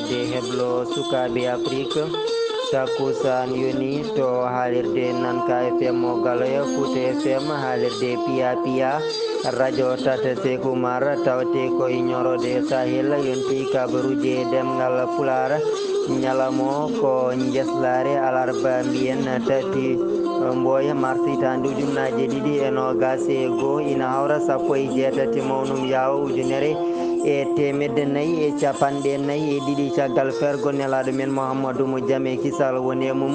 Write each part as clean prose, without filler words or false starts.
haalirde heblo sukaɓe Afrique takusan yoni to haalirde Nanka FM o Galoya Fouta FM haalirde Piya Piya radio Tata Sékou Oumar tawte koye ñorode Sahel yonti kabaruji demgal Pular ñalamo ko jeslare alarba mbiyen tati mboya marsitande ujunnaje ɗiɗi e nogas e goho ina hawra sappo e jeetati mawnum yawo ujunere e temedde nayyi e capanɗe nayyi e ɗiɗi caggal fergo nelaɗo men Mouhamadou mo Diame Kisal woni e mum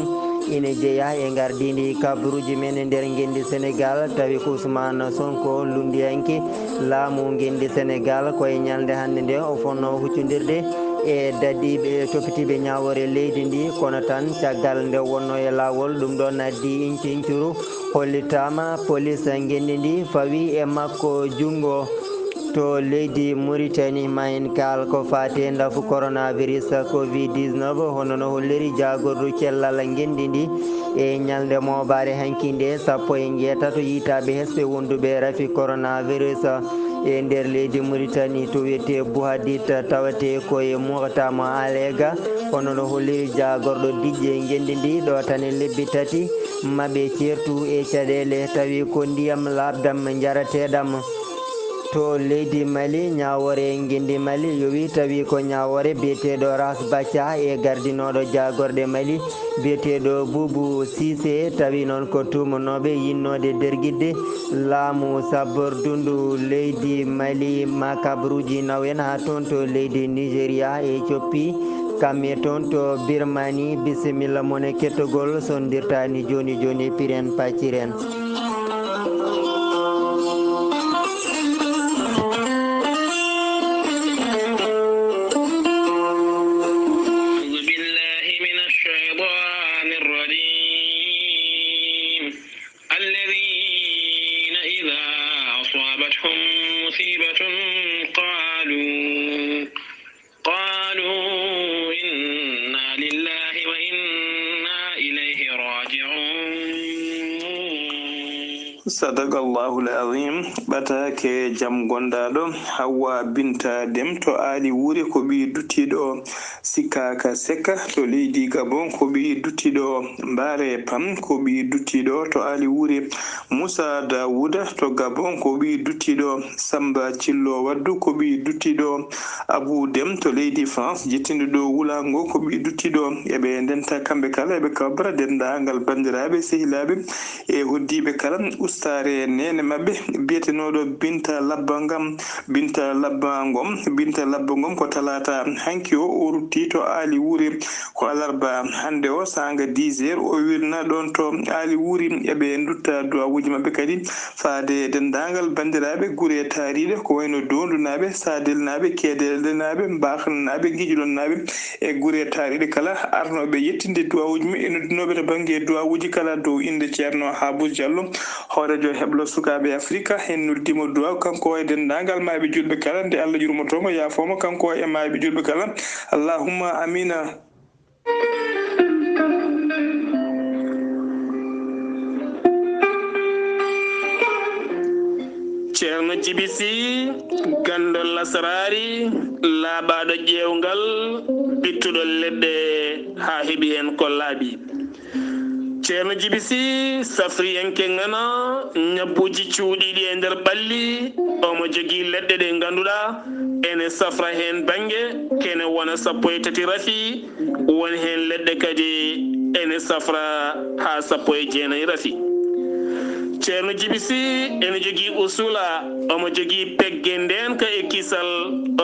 ina jeeya e gardidi kabaruji men e nder guendi Sénégal tawi ko Ousmane Sonko lundiyanke laamu guendi Sénégal koye ñalde hande nde o fonno huccodirde e dadiɓe toppitiɓe ñawore leydi ndi kono tan caggal nde wonno e lawol ɗum ɗon addi incuru hollitama police guendi ndi fawi e makko junggo to leydi Mauritanie ma en kal ko fate ndafu coronavirus covid-19 hono no holliri jagordu cellal guendi ndi e ñalde mobare hankinde sappo e jeetato yitaɓe hesɓe wonduɓe rafi coronavirus e nder leydi Mauritanie to wiyete Bouhadit tawate koye Mourtama Alega hono no holliri jagorɗo dijje guendi ndi ɗo tan e lebbi tati maɓe certu e caɗele tawi ko ndiyam labdam jarateɗam to leydi Mali ñawore guendi Mali yowi tawi ko ñawore biyeteɗo Ras Bathia e gardinoɗo jagorɗe Mali biyeteɗo Boubou Cissé tawi noon ko tumanoɓe yinnode derguidde laamu sabordundu leydi Mali makabruji nawen ha toon to leydi Nigéria e coppi kamɓe toon to Birmanie bisimilla mon e kettogol sondirtani joni joni piren pacciren Sadaqallahu al-azim ɓatake jam gondaɗo Hawa Binta Dem to Ali Wuri ko ɓi duttiɗo Sikaka Seka to leydi Gabon ko ɓi duttiɗo Mbare Pam ko ɓi duttiɗo to Ali Wuri Moussa Dawouda to Gabon ko ɓi duttiɗo Samba Cillo Waddu ko ɓi duttiɗo Abou Dem to leydi France jettinɗo Wulango ko ɓi duttiɗo eɓe ndenta kamɓe kala eɓe kabra dendagal bandiraɓe sehilaɓe e hoddiɓe kala ustare nene mabɓe biyetenoɗo Binta Labba Ngom ko talata hanki o rutti to Ali Wuri ko alarba hande o sanga 10h o wirna ɗon to Ali Wuri eɓe dutta duwawuji mabɓe kadi faade dendagal bandiraɓe guure tariɗe ko wayno dondunaɓe sadelnaɓe kedelnaɓe mbahanaɓe guiƴilonnaɓe e guure tariɗe kala arnoɓe yettinde duwawuji mum e noddinoɓe to banggue duwawuji kala dow inde ceerno Habou Diallo horejo heblo sukaɓe Afrique en noddimo duwaw kanko e dendagal maaɓe julɓe kala nde Allah jurmotomo yafomo kanko e maaɓe julɓe kala allahumma amina. ceerno Djiby Sy gandol lasarari laaɓaɗo ƴewgal bittuɗo leɗɗe ha heeɓi hen ko laaɓi. ceerno Djiby Sy safriyenke ngana ñabbuji cuuɗiɗi e nder ɓalli omo jogui leɗɗe ɗe ganduɗa ene safra hen banggue kene wona sappo e tati rafi woni hen leɗɗe kadi ene safra ha sappo e jeenayi rafi. ceerno Djiby Sy ene jogui usula omo jogui pegge ndenka e kisal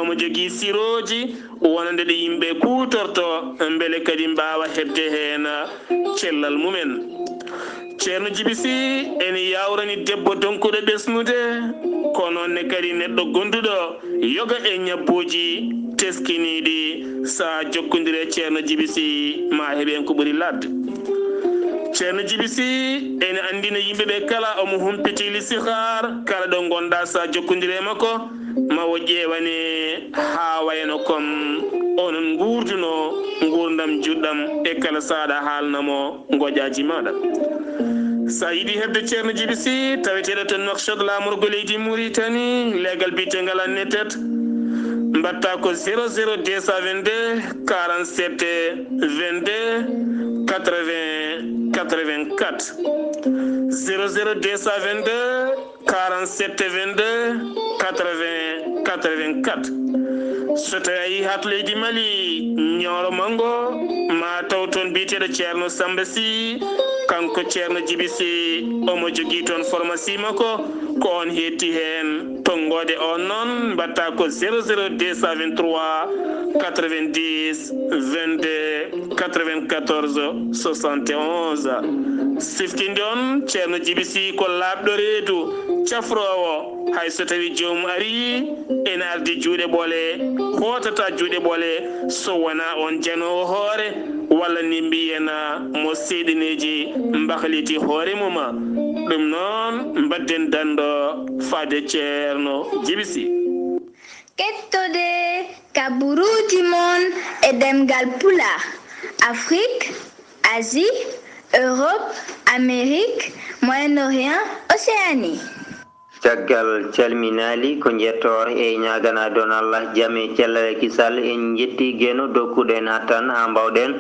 omo jogui siroji wonande ɗe yimɓe kutorto beele kadi mbawa hebde hen cellal mumen. ceerno Djiby Sy ene yawrani debbo donkuɗo ɓesnude kono ne kadi neɗɗo gonduɗo yoga e ñabbuji teskiniɗi sa jokkodire ceerno Djiby Sy ma heeɓen ko ɓuuri ladde. ceerno Djiby Sy ene andina yimɓeɓe kala omo humpiti listihar kala ɗo gonɗa sa jokkodire makko mawo ƴewane ha wayno comme onon gurduno gurdam juɗɗam e kala saɗa haalnamo goƴaji maɗa. sa yiɗi hebde ceerno Djiby Sy taweteɗo to Nouakchott lamorgo leydi Mauritanie legal bitegal annetet mbatta ko 00222 47 22 80 84 00222 47 22 80 84 so tawi hatleji Mali ñoolo mango ma taw toon biteɗo ceerno Samba Sy kanko ceerno Djiby Sy omo jogui toon pharmacie makko ko on hetti hen tonggode on noon mbatta ko 00223 90 22 94 71 siftinde on ceerno Djiby Sy ko labɗo reedu cafrowo hay so tawi joomum ari ene ardi juuɗe ɓoole hotata juuɗe ɓoole so wona on janowo hoore walla ni mbiyena mo seeɗineji mbahliti hoore muma ɗum noon mbadden dando faade ceerno Djiby Sy kettode kaburuji mon e demgal pulaar Afrique, Asie, Europe, Amérique, Moyen-Orient, Océanie. caggal calminali ko jettor e ñagana don Allah jame cellale kisal en jetti geno dokkuɗo en hattan ha mbawɗen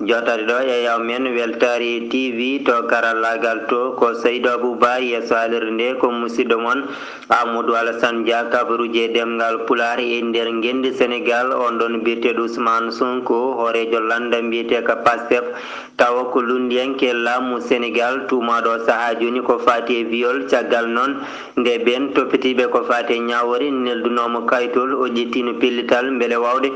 jotade ɗo e yaw men weltari TV to karallagal to ko Seydou Abouba yeso halirde nde ko musidɗo mon Amadou Alassane Dia kabaruji e demgal pulaar e nder gendi Sénégal on ɗon biyeteɗo Ousmane Sonko hoorejo landa mbiyete ka Pastef tawa ko lundiyanke laamu Sénégal tumaɗo saaha joni ko fati e viol caggal noon nde ben toppitiɓe ko fati e ñawori neldunomo kaytol o ƴettino pellital beele wawde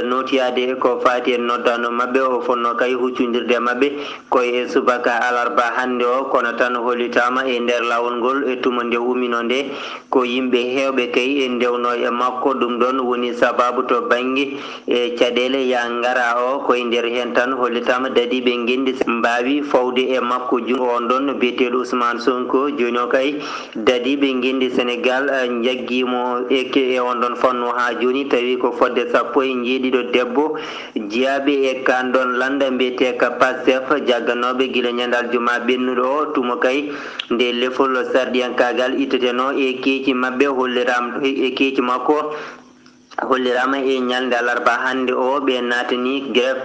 notiyade ko fati e noddano mabɓe o fonno kay huccodirde mabɓe koye subaka alarba hande o kono tan hollitama e nder lawol ngol e tuma nde umino nde ko yimɓe hewɓe kay e ndewno e makko ɗum ɗon woni sababu to banggue e caɗele ya ngara o koye nder hen tan hollitama dadiɓe gendi mbawi fawde e makko jungo on ɗon biyeteɗo Ousmane Sonko joni o kay dadiɓe gendi Sénégal jagguimo e on ɗon fannu ha joni tawi ko fodde sappo e jeeɗiɗo debbo jeyaɓe e kan ɗon landa mbiyete ka Pastef jagganoɓe guila ñandal juma ɓennuɗo o tuma kay nde lefol sardiyankagal itteteno e keeci mabɓe hollirama e keeci makko hollirama e ñalde alarba hande o ɓe natani grève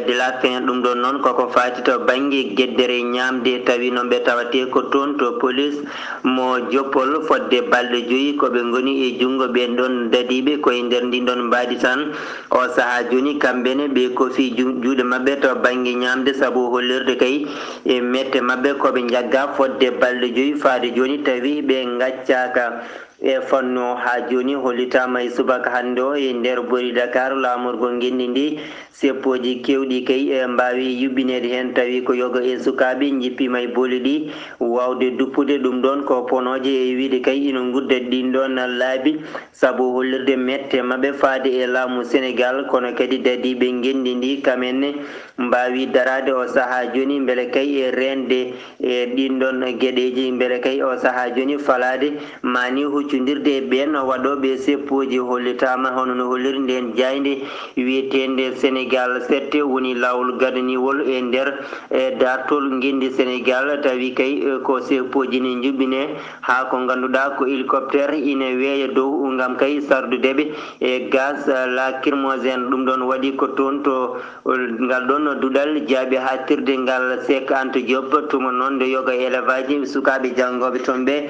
de la faim ɗum ɗon noon koko fati to banggue gueddere ñamde tawi noon ɓe tawate ko toon to police mo joppol fodde balɗe joyyi koɓe goni e junggo ɓen ɗon dadiɓe koye nder ndin ɗon mbaadi tan o saaha joni kamɓene ɓe kofi juuɗe mabɓe to banggue ñamde saabu hollirde kay e mette mabɓe koɓe jagga fodde balɗe joyyi faade joni tawi ɓe gaccaka e fanno ha joni hollitama e subaka hande o e nder bori Dakar lamorgol gendi ndi seppoji kewɗi kay e mbawi yubbinede hen tawi ko yoga e sukaɓe jippima e booli ɗi wawde duppude ɗum ɗon ko ponoje e wiide kay ina gudda ɗin ɗon laabi saabu hollirde mette mabɓe faade e laamu Sénégal kono kadi dadiɓe gendi ndi kamenne mbawi darade o saaha joni beele kay e rende e ɗin ɗon gueɗeji beele kay o saaha joni falade mani huccodirde e ɓen waɗoɓe seppoji hollitama hono no holliri nden jayde wiyetende Sénégal 7 woni lawol gadaniwol e nder e dartol gendi Sénégal tawi kay ko seppoji ne jubbine ha ko ganduɗa ko hélicoptère ina weeya dow gam kay sardudeɓe e gaz lacrymogène ɗum ɗon waɗi ko toon to ngal ɗon duɗal jaabi ha tirde ngal Sek Anta Diop tuma noon nde yoga élevage sukaɓe jangoɓe toon ɓe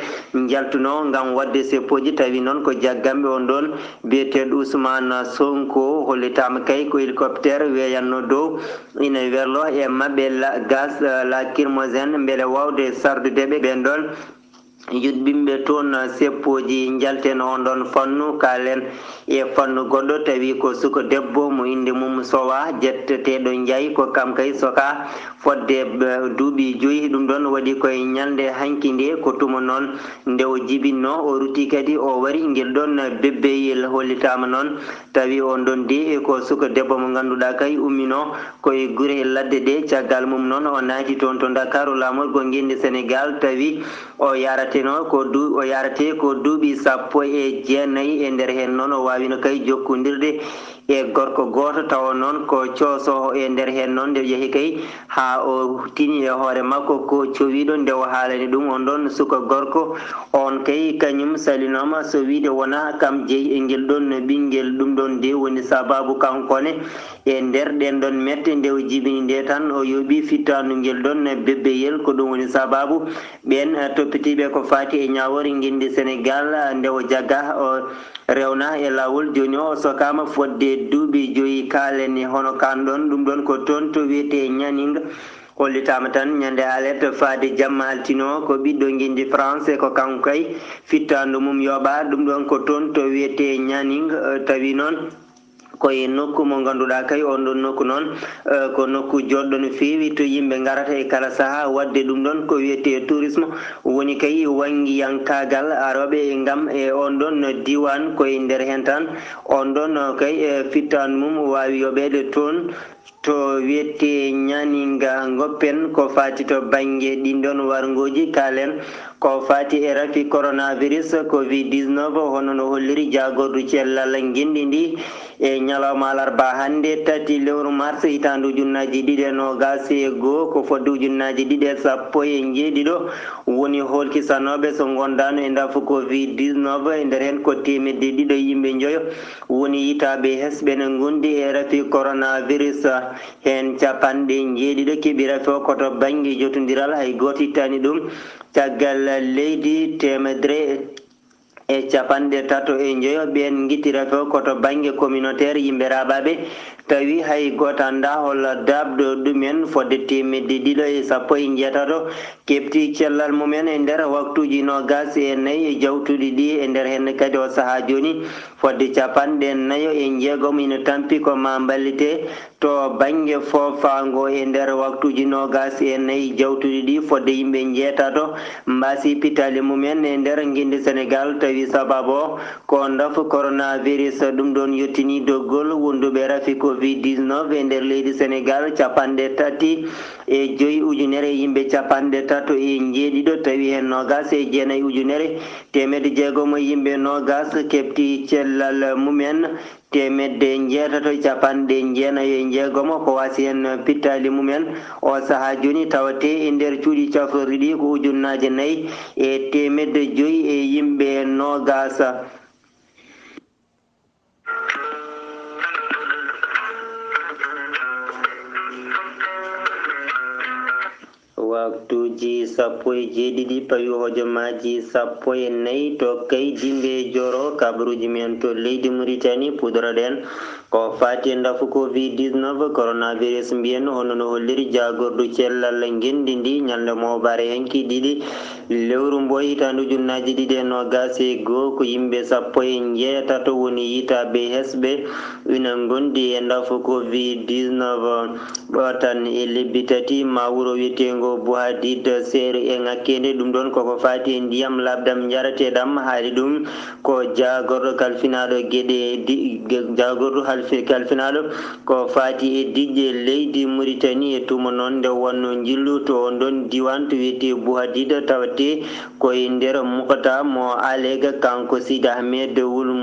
jaltuno gam wadde seppoji tawi noon ko jaggamɓe on ɗon biyeteɗo Ousmane Sonko hollitama kay ko hélicoptère weeyanno dow ina werlo e mabɓe gaz lacrymogène beele wawde sardudeɓe ɓen ɗon yuɗɓimɓe toon seppoji jalten on ɗon fannu kalen e fannu goɗɗo tawi ko suko debbo mo inde mum Sowa jetteteɗo Ndiaye ko kam kay soka fodde duuɓi joyyi ɗum ɗon waɗi koye ñalde hanki nde ko tuma noon nde o jibinno o rutti kadi o wari guel ɗon bebbeyel hollitama noon tawi on ɗon de ko suko debbo mo ganduɗa kay ummino koye guure ladde ɗe caggal mum noon o naati toon to Dakaru lamorgo gendi Sénégal tawi o yarateno ko o yarate ko duuɓi sappo e jeenayyi e nder hen noon o wawino kay jokkodirde e gorko goto tawa noon ko coosoho e nder hen noon nde yeehi kay ha o tini e hoore makko ko cowiɗo nde o haalani ɗum on ɗon suka gorko on kay kañum salinoma so wiide wona kam jeeyi e ngel ɗon ɓinguel ɗum ɗon nde woni sababu kankone e nder ɗen ɗon mette nde o jibini nde tan o yooɓi fittandu ngel ɗon bebbeyel ko ɗum woni sababu ɓen toppitiɓe ko fati e ñawori guindi Sénégal nde o jagga o rewna e lawol joni o sokama fodde duuɓi 5 kaalen hono kan ɗon ɗum ɗon ko toon to wiyete ñaninga hollitama tan ñande alerte faade jamma altino ko ɓiɗɗo guindi France ko kanko kay fittandu mum yooɓa ɗum ɗon ko toon to wiyete ñaning tawi noon koye nokku mo ganduɗa kay on ɗon nokku noon ko nokku joɗɗo no feewi to yimɓe garata e kala saaha wadde ɗum ɗon ko wiyete tourisme woni kay wangiyankagal aroɓe gam e on ɗon diwan koye nder hen tan on ɗon kay fittandu mum wawi yoɓede toon to wiyete ñaninga goppen ko fati to banggue ɗin ɗon wargoji kalen ko fati e rafi coronavirus covid-19 hono no holliri jagordu cellal guindi ndi e ñalawma alarba hande 3 lewru mars hitandu ujunnaji 2021 ko fodde ujunnaji 217 woni holkisanoɓe so gondano e ndafu covid-19 e nder hen ko temedde ɗiɗo yimɓe joyo woni yitaɓe hesɓene gondi e rafi coronavirus hen capanɗe jeeɗiɗo keeɓi rafi o koto banggue jotodiral hay goto ittani ɗum caggal leydi temedre e capanɗe 35 ɓen guittira fo koto banggue communautaire yimɓe raɓaɓe tawi hay goto anda holla dabɗo ɗumen fodde temedde ɗiɗo e 17 kefti cellal mumen e nder waktuji 24 jawtuɗi ɗi e nder hen kadi o saaha joni fodde capanɗe 46 ina tampi ko ma ballite to banggue fofango e nder waktuji 24 jawtuɗi ɗi fodde yimɓe jeetato mbasi pitali mumen e nder guindi Sénégal tawi sababu o ko ndafu coronavirus ɗum ɗon yettini doggol wonduɓe rafi covid-19 e nder leydi Sénégal capanɗe 35 ujunere yimɓe capanɗe 37 tawi hen 29 ujunere temedde jeegom yimɓe 20 kefti cellal mumen temedde jeetato capanɗe jeenayo e jeegom ko wasi hen pittali mumen o saaha joni tawate e nder cuuɗi cafrorɗi ɗi ko ujunnaje 4 e temedde 5 e yimɓe 20. waktuji 17 pawi hojomaji 14 to kaydimɓe joro kabaruji men to leydi Mauritanie pudroɗen ko fati ndafu covid-19 coronavirus mbiyen hono no holliri jagordu cellal guendi ndi ñalde mobare henki ɗiɗi lewru mboy hitandu ujunnaji 2021 ko yimɓe 17 woni yitaɓe hesɓe ina gondi e ndafu covid-19 ɗo tan e lebbi tati ma wuro wiyetengo Bouhadid seere e ŋakkede ɗum ɗon koko fati e ndiyam labdam jarateɗam haali ɗum ko jagorɗo kalfinaɗo gueɗe jagorɗo kalfinaɗo ko fati e diƴƴe leydi Mauritanie e tuma noon nde wonno jillu to on ɗon diwan to wiyete Bouhadid tawate koye nder Mukata mo alega kanko Sidi Ahmed Wul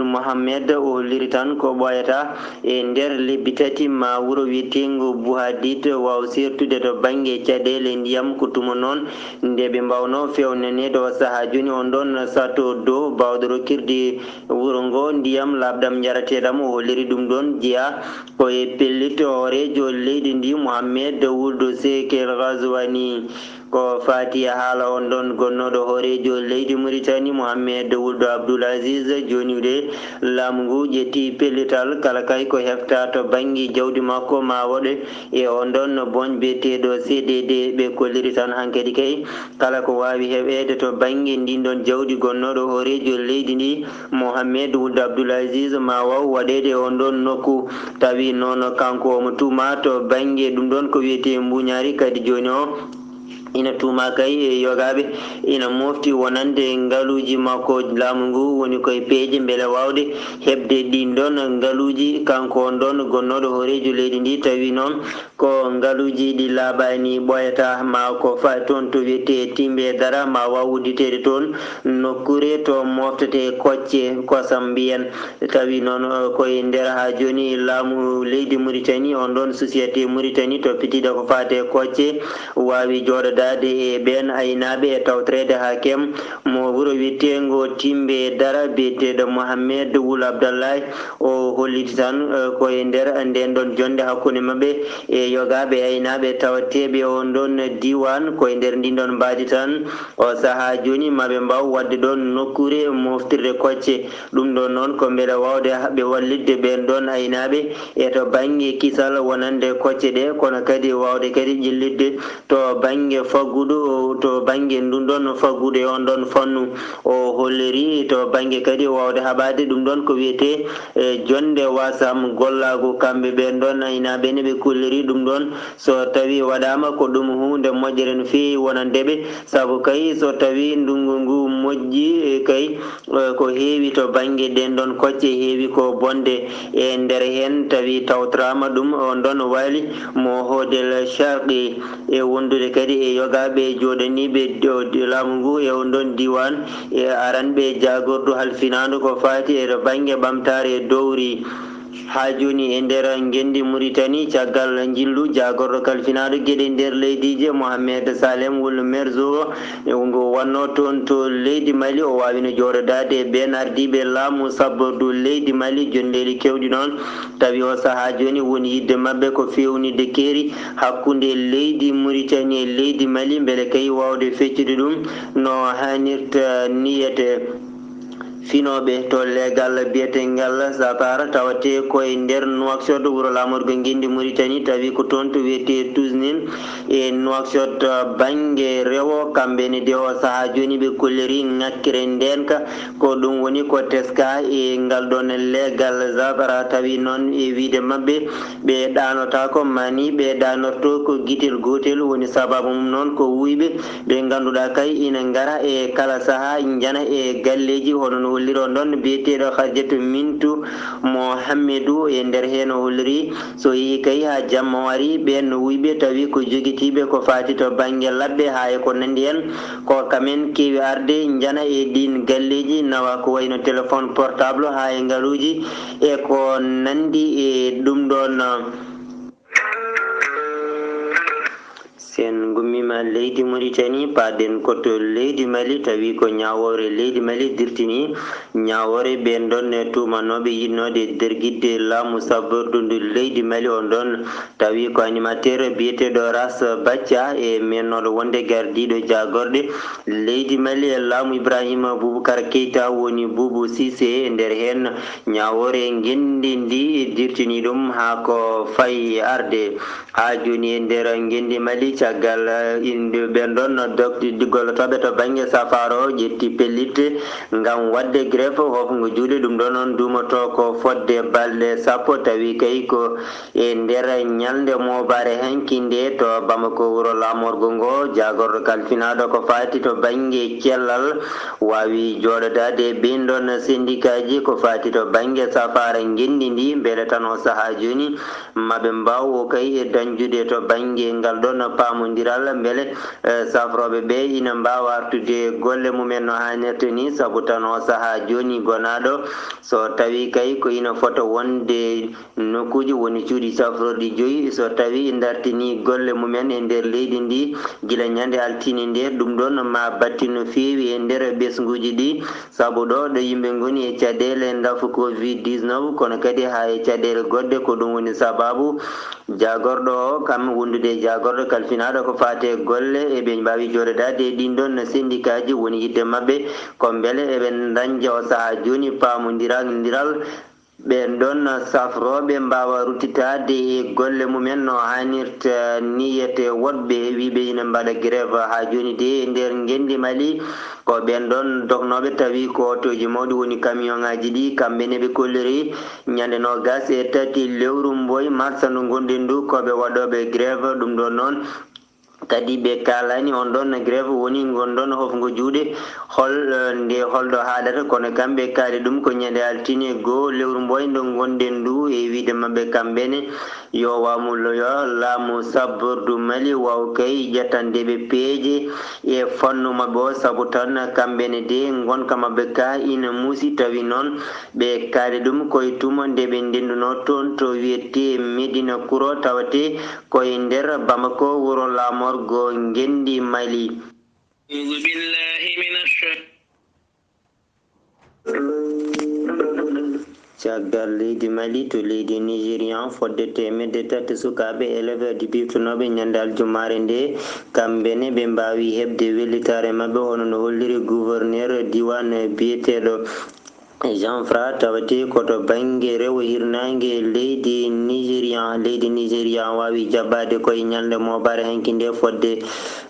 Mohammed o holliri tan ko ɓoyata e nder lebbi tati ma wuro wiyetengo Bouhadid waw sertude to banggue caɗele ndiyam ko tuma noon nde ɓe mbawno fewnanede o saaha joni on ɗon sato dow bawɗo rokkirde wuro ngo ndiyam labɗam jarateɗam o holliri ɗum ɗon jeeya koye pellit horejo leydi ndi Mohammed Wuld Sekel Ghazouani ko fati haala on ɗon gonnoɗo horejo leydi Mauritanie Mohammed Wuld Abdoul Aziz joni de laamu ngu ƴetti pellital kala kay ko hefta to banggue jawdi makko ma waɗe e on ɗon boñ beteɗo CDD ɓe kolliri tan hankkadi kay kala ko wawi heɓede to banggue ndin ɗon jawdi gonnoɗo horejo leydi ndi Mohammed Wuld Abdoul Aziz ma waw waɗede on ɗon nokku tawi noon kanko omo tuma to banggue ɗum ɗon ko wiyete mbuñari kadi joni o ina tuma kay yogaɓe ina mofti wonande ngaluji makko laamu ngu woni koye peeje beele wawde hebde ɗin ɗon ngaluji kanko on ɗon gonnoɗo horejo leydi ndi tawi noon ko ngaluji ɗi laaɓani ɓoyata ma ko fa toon to wiyete timbe dara ma waw udditede toon nokkure to moftete kocce kosam mbiyen tawi noon koye nder ha joni laamu leydi Mauritanie on ɗon société Mauritanie to pitiɗa ko fate kocce wawi joɗodade e ɓen aynaɓe e tawtorede hakem mo wuuro wittengo timbe dara biyeteɗo Mohamed Wul Abdallahi o holliti tan koye nder nden ɗon jonde hakkude mabɓe e yogaɓe e aynaɓe tawateɓe on ɗon diwan koye nder ndin ɗon mbaadi tan o saaha joni maɓe mbaw wadde ɗon nokkure moftirde kocce ɗum ɗon noon ko beele wawde haɓɓe wallidde ɓen ɗon aynaɓe e to banggue kisal wonande kocce ɗe kono kadi wawde kadi ƴellidde to banggue faggudu to banggue ndun ɗon faggudu e on ɗon fannu o holliri to banggue kadi wawde haɓade ɗum ɗon ko wiyete jonde wasam gollago kamɓe ɓen ɗon aynaɓe ne ɓe kulliri ɗum ɗon so tawi waɗama ko ɗum hunde moƴƴere no fewi wonandeɓe saabu kay so tawi ndungu ngu moƴƴi kay ko heewi to banggue ɗen ɗon kocce heewi ko bonde e nder hen tawi tawtorama ɗum on ɗon waali mo hodel sharqi e wondude kadi e yogaɓe joɗaniɓe laamu ngu e on ɗon diwan e aranɓe jagordu halfinadu ko fati e banggue ɓamtare dowri ha joni e nder gendi Mauritanie caggal jillu jagorɗo kalfinaɗo gueɗe nder leydije Mohamed Salem Wul Merzo ngo wanno toon to leydi Mali o wawino joɗodade e ɓen ardiɓe laamu sabbordu leydi Mali jondeli kewɗi noon tawi o saaha joni woni yidde mabɓe ko fewnide keeri hakkude leydi Mauritanie e leydi Mali beele kay wawde feccude ɗum no hannirta niyete finoɓe to legal biyetengal sapara tawate koye nder Nouakchott wuuro lamorgo guindi Mauritanie tawi ko toon to wiyete Tousnin e Nouakchott banggue rewo kamɓene de o saaha joni ɓe kolliri ŋakkere ndenka ko ɗum woni ko teska e ngal ɗon legal sapara tawi noon e wiide mabɓe ɓe ɗanotako mani ɓe ɗanorto ko guitel gotel woni sababu mum noon ko wuyɓe ɓe ganduɗa kay ina gara e kala saaha jana e galleji hono no holliri on ɗon biyeteɗo Hadiatou Mintou Mohamedou e nder hen o holliri so yeehi kay ha jamma wari ɓen wuyɓe tawi ko joguitiɓe ko fati to banggue labɓe ha e ko nandi hen ko kamen kewi arde jana e ɗin galleji nawa ko wayno téléphone portable ha e ngaluji e ko nandi e ɗum ɗon sen gummima leydi Mauritanie paɗen koto leydi Mali tawi ko ñawore leydi Mali dirtini ñawore ɓen ɗon e tumanoɓe yinnode derguidde laamu sabbordu ndu leydi Mali on ɗon tawi ko animateur biyeteɗo Ras Bathia e mennoɗo wonde gardiɗo jagorɗe leydi Mali e laamu Ibrahima Boubacar Keita woni Boubou Cissé e nder hen ñawore gendi ndi dirtini ɗum ha ko fayi arde ha joni e nder gendi Mali caggal inde ɓen ɗon dokti gollotoɓe to banggue safaro ƴetti pellitte ngam wadde greffe hofgo juuɗe ɗum ɗon on dumoto ko fodde balɗe sappo tawi kay ko e nder ñalde mobare hankinde to Bamako wuuro lamorgo ngo jagorɗo kalfinaɗo ko fati to banggue cellal wawi joɗodade ɓen ɗon syndicat ji ko fati to banggue safara gendi ndi beele tan o saaha joni maɓe mbaw kay e dañjude to banggue ngal ɗon pamodiral beele safroɓe ɓe ina mbawa artude golle mumen no hannirta ni saabu tan o saaha joni gonaɗo so tawi kay ko ina fota wonde nokkuji woni cuuɗi safrorɗi 5 so tawi dartini golle mumen e nder leydi ndi guila ñande altine nde ɗum ɗon ma batti no fewi e nder ɓesguji ɗi saabu ɗo yimɓe goni e caɗele dafu Covid-19 kono kadi ha e caɗele goɗɗe ko ɗum woni sababu jagorɗo o kam wondude jagorɗo kalfinaɗo ko fate golle eɓe mbawi joɗodade e ɗin ɗon syndicat ji woni yidde mabɓe ko beele eɓe dañja o saaha joni pamodiral ɓen ɗon safroɓe mbawa ruttitade e golle mumen no hannirta niyete woɗɓe wiɓe ina mbaɗa grève ha joni de e nder gendi Mali ko ɓen ɗon doknoɓe tawi ko otoji mawɗi woni camion ngaji ɗi kamɓene ɓe kolliri ñande 23 lewru mboy mars ndu gonɗen ndu koɓe waɗoɓe grève ɗum ɗon noon kadi ɓe kalani on ɗon grève woni gonɗon hofgo juuɗe nde holɗo haɗata kono kamɓe kaali ɗum ko ñande altine goo lewru mboydo gonɗen ndu e wiide mabɓe kamɓene yo wamuloyo laamu sabbordu Mali waw kay ƴettandeɓe peeje e fannu mabɓe o saabu tan kamɓene de gonka mabɓe ka ina muusi tawi noon ɓe kaali ɗum koye tuma nde ɓe ndenduno toon to wiyete Médina Kouro tawate koye nder Bamako wuro Lamorgo Ngendi Mali. caggal leydi Mali to leydi Nigérian fodde temedde tati sukaɓe élève di biftonoɓe ñande aljumare nde kamɓene ɓe mbawi hebde wellitare mabɓe hono no holliri gouverneur diwan biyeteɗo Jean Fra tawate koto banggue rewo hirnangue leydi Nigérian wawi jabbade koye ñalde mobare hanki nde fodde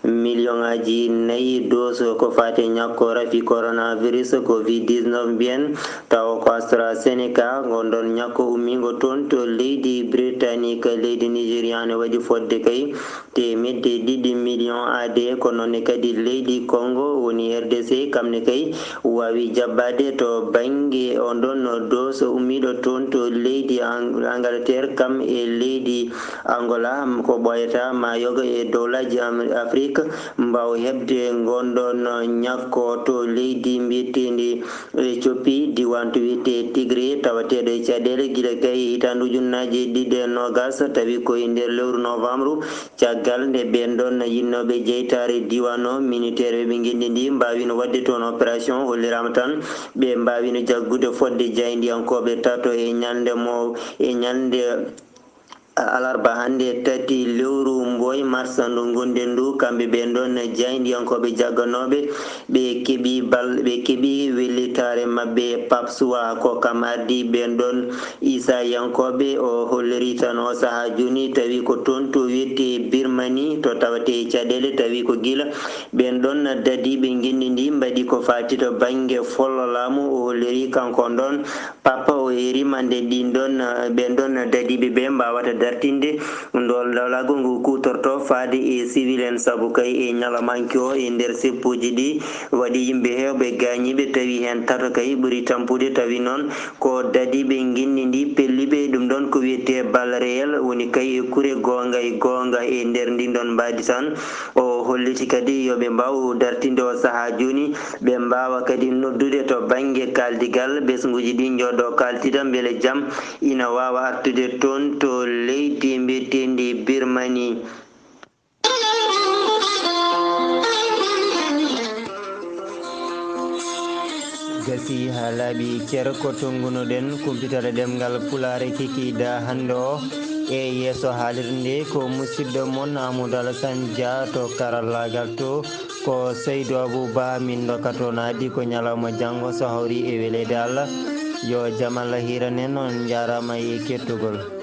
million aji 4 dose ko fate ñakko rafi coronavirus covid-19 mbiyen taw ko AstraZeneca gonɗon ñakko ummigo toon to leydi britannique leydi Nigérian ne waɗi fodde kay temedde 2 million AD ko nonne kadi leydi Congo woni RDC kamne kay wawi jabbade to banggue on ɗon dose ummiɗo toon to leydi Angleterre kam e leydi Angola ko ɓoyata ma yoga e dowlaji Afrique mbaw hebde gonɗon ñakko to leydi mbiyetendi Éthiopie diwan to wiyete Tigré tawateɗo e caɗele guila kay hitandu ujunnaje 2020 tawi koye nder lewru novembre caggal nde ɓen ɗon yinnoɓe jeytare diwan o militaire ɓe guendi ndi mbawino wadde toon opération hollirama tan ɓe mbawino jaggude fodde jaydiyankoɓe tato e ñalde alarba hande tati lewru mboy mars ndu gonden ndu kamɓe ɓen ɗon jaydiyankoɓe jagganoɓe ɓe keeɓi wellitare mabɓe papsuwa ko kam ardi ɓen ɗon Issa yankoɓe o holliri tan o saaha joni tawi ko toon to wiyete Birmanie to tawate caɗele tawi ko guila ɓen ɗon dadiɓe guendi ndi mbaɗi ko fati to banggue follo laamu o holliri kankon ɗon papa o erimande ɗin ɗon ɓen ɗon dadiɓe ɓe mbawata dartinde ndol dawlago ngu kutorto faade e civil en saabu kay e ñalamanki o e nder seppuji ɗi waɗi yimɓe hewɓe gañiɓe tawi hen tato kay ɓuuri tampude tawi noon ko dadiɓe guinni ndi pelliɓe ɗum ɗon ko wiyete balle réel woni kay e kuure gonga e nder ndin ɗon mbadi tan o holliti kadi yoɓe mbaw dartinde o saaha joni ɓe mbawa kadi noddude to banggue kaldigal ɓesguji ɗi jooɗo kaltida beele jaam ina wawa artude toon to leydi mbiyetendi Birmanie. gasi ha laaɓi ceer ko tongunoɗen kumpitere ɗemgal pulare kikiɗa hande o e yeeso haalirde nde ko musidɗo moon Amadou Alassane Dia to karallagal to ko Seydou Abouba min dokkato naadi ko ñalawma janggo so hawri e welede Allah yo jaam Allah hiranen on jarama e kettugol.